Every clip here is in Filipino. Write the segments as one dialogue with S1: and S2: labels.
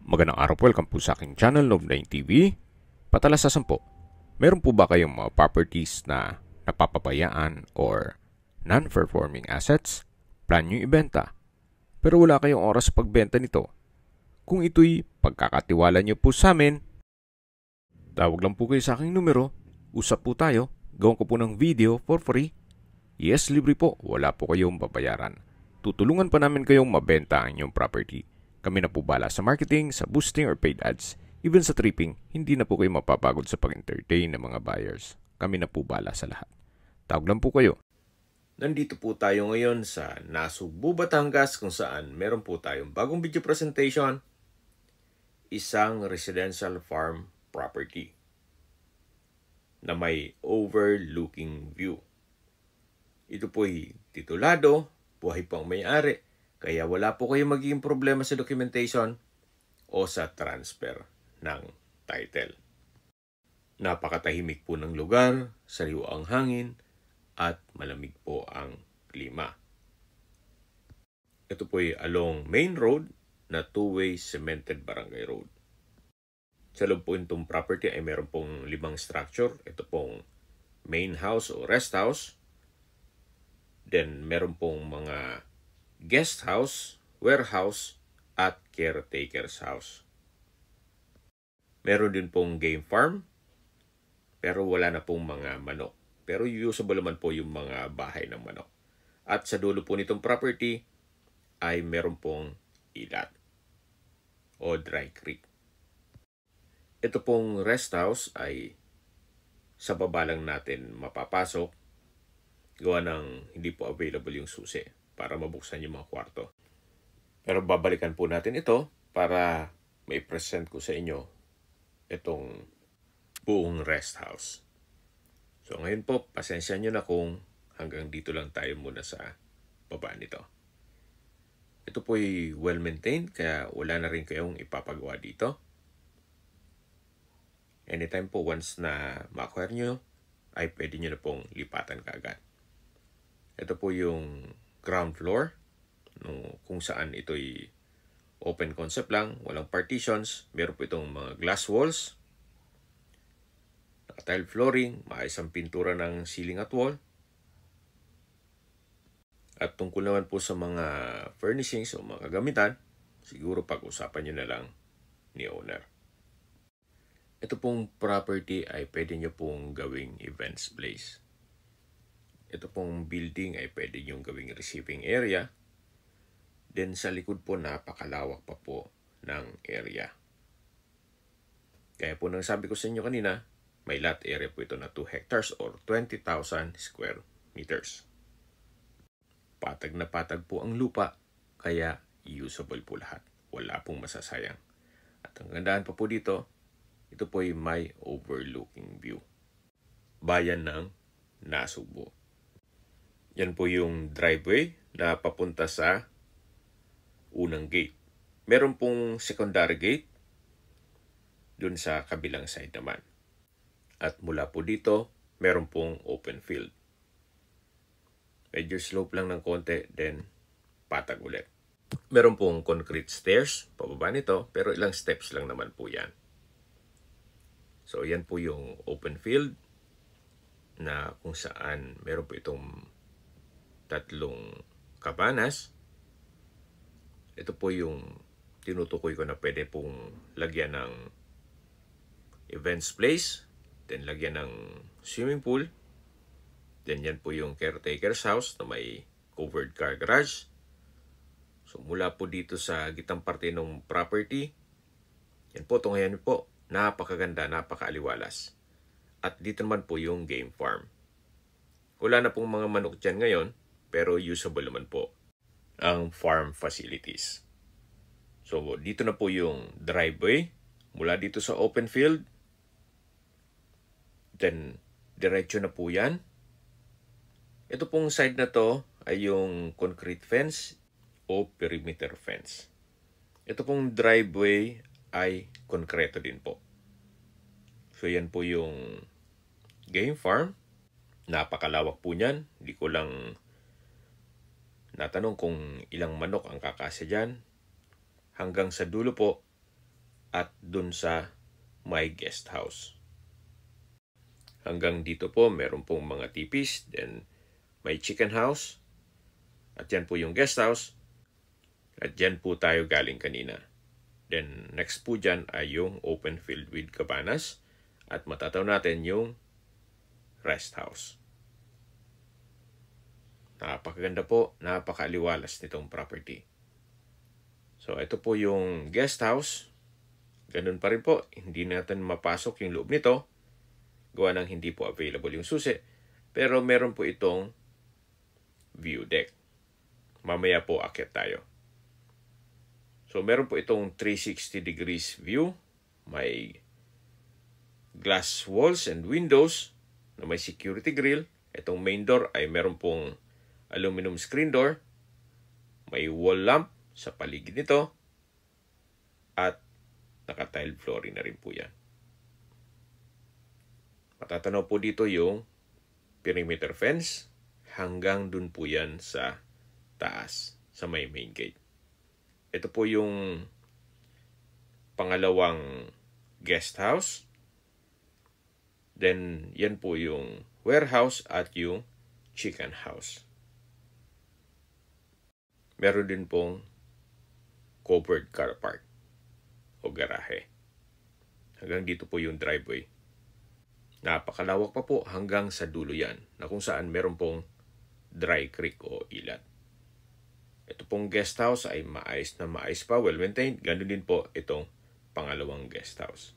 S1: Magandang araw po, welcome po sa aking channel, Noob9 TV. Patalasasan po, meron po ba kayong mga properties na napapabayaan or non-performing assets? Plan nyo ibenta, pero wala kayong oras sa pagbenta nito. Kung ito'y pagkakatiwala nyo po sa amin, tawag lang po kayo sa aking numero, usap po tayo, gawin ko po ng video for free. Yes, libre po, wala po kayong babayaran. Tutulungan pa namin kayong mabenta ang inyong property. Kami na po bala sa marketing, sa boosting or paid ads. Even sa tripping, hindi na po kayo mapapagod sa pag-entertain ng mga buyers. Kami na po bala sa lahat. Tawag lang po kayo. Nandito po tayo ngayon sa Nasugbu, Batangas kung saan meron po tayong bagong video presentation. Isang residential farm property na may overlooking view. Ito po'y titulado, buhay po ang may-ari. Kaya wala po kayong magiging problema sa documentation o sa transfer ng title. Napakatahimik po ng lugar, sariwa ang hangin, at malamig po ang klima. Ito po ay along main road na two-way cemented barangay road. Sa loob po itong property ay meron pong 5 structure. Ito pong main house o rest house. Then meron pong mga guest house, warehouse, at caretaker's house. Meron din pong game farm, pero wala na pong mga manok. Pero usable naman po yung mga bahay ng manok. At sa dulo po nitong property ay meron pong ilat o dry creek. Ito pong rest house ay sa baba lang natin mapapasok gawa ng hindi po available yung susi para mabuksan yung mga kwarto. Pero babalikan po natin ito para may present ko sa inyo itong buong rest house. So ngayon po, pasensya nyo na kung hanggang dito lang tayo muna sa baba nito. Ito po ay well-maintained kaya wala na rin kayong ipapagawa dito. Anytime po once na ma-acquire nyo, ay pwede nyo na pong lipatan kaagad. Ito po yung ground floor, kung saan ito'y open concept lang, walang partitions. Meron po itong mga glass walls, tile flooring, maayos ang pintura ng ceiling at wall. At tungkol naman po sa mga furnishings o mga kagamitan, siguro pag-usapan nyo na lang ni owner. Ito pong property ay pwede nyo pong gawing events place. Ito pong building ay pwede nyo gawing receiving area. Then sa likod po napakalawak pa po ng area. Kaya po nang sabi ko sa inyo kanina, may lot area po ito na 2 hectares or 20,000 square meters. Patag na patag po ang lupa, kaya usable po lahat. Wala pong masasayang. At ang gandaan pa po dito, ito po ay may overlooking view. Bayan ng Nasugbu. Yan po yung driveway na papunta sa unang gate. Meron pong secondary gate dun sa kabilang side naman. At mula po dito, meron pong open field. Medyo slope lang ng konti, then patag ulit. Meron pong concrete stairs, pababa nito, pero ilang steps lang naman po yan. So yan po yung open field na kung saan meron po itong 3 cabanas. Ito po yung tinutukoy ko na pwede pong lagyan ng events place, then lagyan ng swimming pool, then yan po yung caretaker's house na may covered car garage. So mula po dito sa gitang parte ng property, yan po, tunghayan po, napakaganda, napakaaliwalas. At dito naman po yung game farm. Wala na pong mga manok dyan ngayon, pero usable naman po ang farm facilities. So dito na po yung driveway mula dito sa open field. Then diretso na po yan. Ito pong side na to ay yung concrete fence o perimeter fence. Ito pong driveway ay konkreto din po. So yan po yung game farm. Napakalawak po niyan. Hindi ko lang natanong kung ilang manok ang kakasya dyan. Hanggang sa dulo po at dun sa my guest house. Hanggang dito po, meron pong mga tipis, then may chicken house, at yan po yung guest house, at dyan po tayo galing kanina. Then next po dyan ay yung open field with cabanas, at matataw natin yung rest house. Napakaganda po, napakaliwalas nitong property. So ito po yung guest house. Ganun pa rin po, hindi natin mapasok yung loob nito. Gawa ng hindi po available yung susi. Pero meron po itong view deck. Mamaya po akyat tayo. So meron po itong 360 degrees view. May glass walls and windows na may security grill. Itong main door ay meron pong aluminum screen door. May wall lamp sa paligid nito. At naka-tile flooring na rin po yan. Matatanaw po dito yung perimeter fence. Hanggang dun po yan sa taas, sa may main gate. Ito po yung pangalawang guest house. Then, yan po yung warehouse at yung chicken house. Meron din pong covered car park o garahe. Hanggang dito po yung driveway. Napakalawak pa po hanggang sa dulo yan, na kung saan meron pong dry creek o ilat. Ito pong guest house ay maayos na maayos pa, well-maintained. Ganun din po itong pangalawang guest house.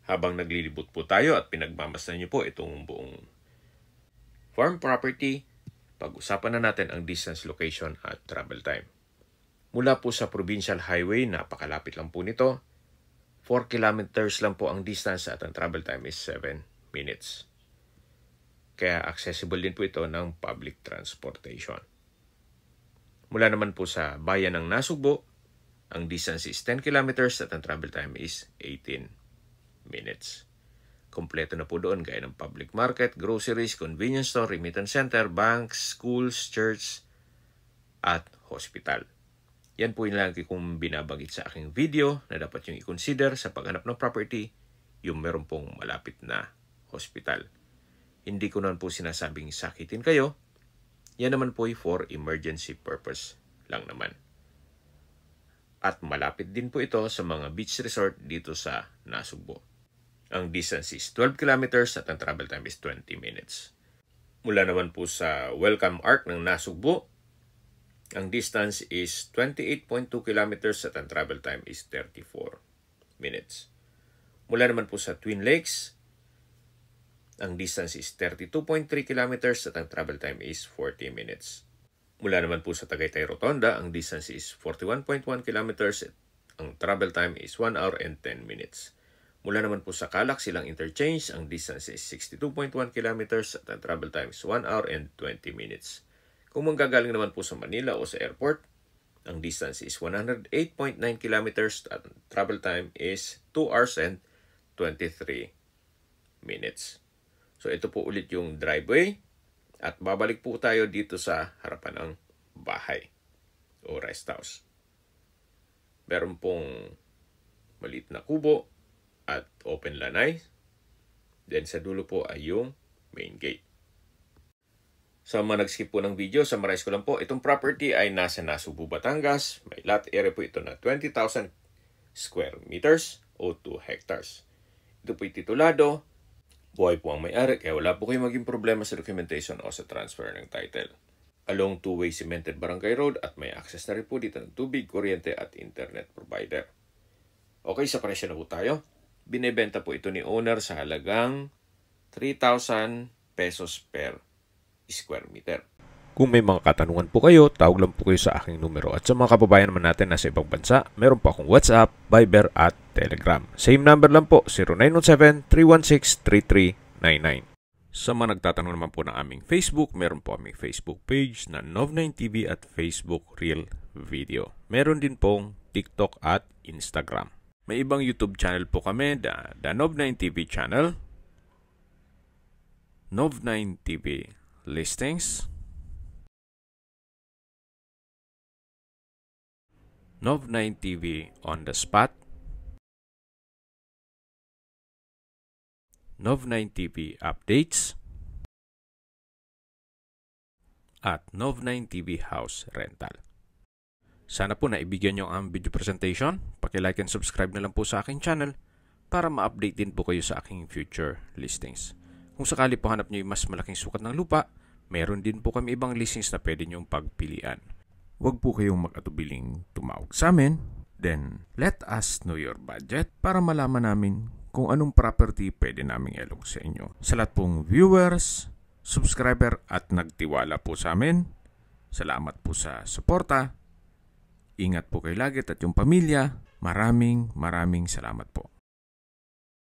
S1: Habang naglilibot po tayo at pinagmamasdan niyo po itong buong farm property, pag-usapan na natin ang distance, location at travel time. Mula po sa provincial highway, napakalapit lang po nito. 4 kilometers lang po ang distance at ang travel time is 7 minutes. Kaya accessible din po ito ng public transportation. Mula naman po sa bayan ng Nasugbo, ang distance is 10 kilometers at ang travel time is 18 minutes. Kompleto na po doon gaya ng public market, groceries, convenience store, remittance center, banks, schools, church, at hospital. Yan po yung lagi kong binabanggit sa aking video na dapat yung i-consider sa paghanap ng property, yung meron pong malapit na hospital. Hindi ko naman po sinasabing sakitin kayo. Yan naman po for emergency purpose lang naman. At malapit din po ito sa mga beach resort dito sa Nasugbo. Ang distance is 12 kilometers at ang travel time is 20 minutes. Mula naman po sa Welcome Arc ng Nasugbo, ang distance is 28.2 kilometers at ang travel time is 34 minutes. Mula naman po sa Twin Lakes, ang distance is 32.3 kilometers at ang travel time is 40 minutes. Mula naman po sa Tagaytay Rotonda, ang distance is 41.1 kilometers at ang travel time is 1 hour and 10 minutes. Mula naman po sa Calac Silang Interchange, ang distance is 62.1 kilometers at ang travel time is 1 hour and 20 minutes. Kung manggagaling naman po sa Manila o sa airport, ang distance is 108.9 kilometers at ang travel time is 2 hours and 23 minutes. So ito po ulit yung driveway at babalik po tayo dito sa harapan ng bahay o rest house. Meron pong maliit na kubo at open lanay. Then sa dulo po ay yung main gate. Sa mga nag-skip po ng video, summarize ko lang po, itong property ay nasa Nasugbo, Batangas. May lot area po ito na 20,000 square meters o 2 hectares. Ito po titulado. Buhay po ang may-ari kaya wala po kayong maging problema sa documentation o sa transfer ng title. Along two-way cemented barangay road at may access na rin po dito ng tubig, kuryente at internet provider. Okay, sa presyo na po tayo. Binebenta po ito ni owner sa halagang 3,000 pesos per square meter. Kung may mga katanungan po kayo, tawag lang po kayo sa aking numero. At sa mga kababayan naman natin na sa ibang bansa, meron po akong WhatsApp, Viber at Telegram. Same number lang po, 0917-316-3399. Sa mga nagtatanong naman po ng aming Facebook, meron po aming Facebook page na Nov9TV at Facebook Real Video. Meron din pong TikTok at Instagram. May ibang YouTube channel po kami, the Nov9TV channel, Nov9TV Listings, Nov9 TV on the spot, Nov9 TV updates, at Nov9 TV house rental. Sana po naibigyan nyo ang video presentation. Paki-like and subscribe na lang po sa aking channel para ma-update din po kayo sa aking future listings. Kung sakali po hanap nyo yung mas malaking sukat ng lupa, meron din po kami ibang listings na pwede nyong pagpilian. Huwag po kayong mag-atubiling tumawag sa amin. Then, let us know your budget para malaman namin kung anong property pwede naming ilog sa inyo. Sa lahat pong viewers, subscriber at nagtiwala po sa amin, salamat po sa suporta. Ingat po kayo lagi at yung pamilya. Maraming salamat po.